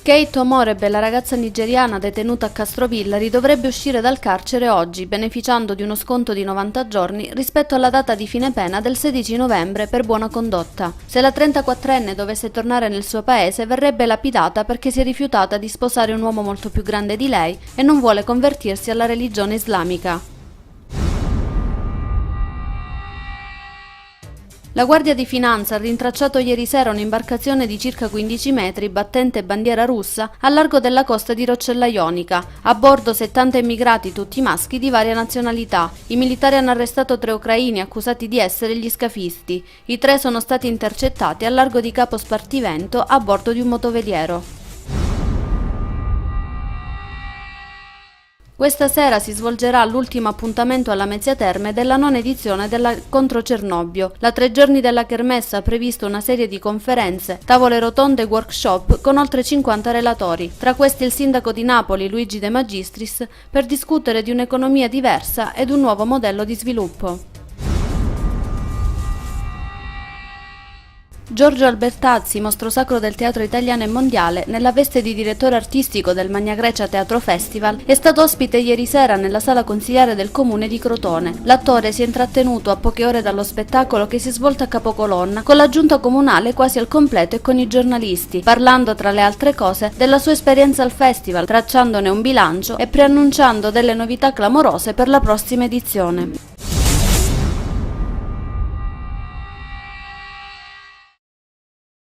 Kate Omorebe, la ragazza nigeriana detenuta a Castrovillari, dovrebbe uscire dal carcere oggi, beneficiando di uno sconto di 90 giorni rispetto alla data di fine pena del 16 novembre per buona condotta. Se la 34enne dovesse tornare nel suo paese, verrebbe lapidata perché si è rifiutata di sposare un uomo molto più grande di lei e non vuole convertirsi alla religione islamica. La Guardia di Finanza ha rintracciato ieri sera un'imbarcazione di circa 15 metri, battente bandiera russa, a largo della costa di Roccella Ionica. A bordo 70 immigrati, tutti maschi di varia nazionalità. I militari hanno arrestato 3 ucraini accusati di essere gli scafisti. I 3 sono stati intercettati al largo di Capo Spartivento a bordo di un motoveliero. Questa sera si svolgerà l'ultimo appuntamento alla Mezzia Terme della nona edizione della Contro Cernobbio. La 3 giorni della kermesse ha previsto una serie di conferenze, tavole rotonde e workshop con oltre 50 relatori. Tra questi il sindaco di Napoli, Luigi De Magistris, per discutere di un'economia diversa ed un nuovo modello di sviluppo. Giorgio Albertazzi, mostro sacro del teatro italiano e mondiale, nella veste di direttore artistico del Magna Grecia Teatro Festival, è stato ospite ieri sera nella sala consiliare del comune di Crotone. L'attore si è intrattenuto a poche ore dallo spettacolo che si è svolto a capocolonna con la giunta comunale quasi al completo e con i giornalisti, parlando tra le altre cose della sua esperienza al festival, tracciandone un bilancio e preannunciando delle novità clamorose per la prossima edizione.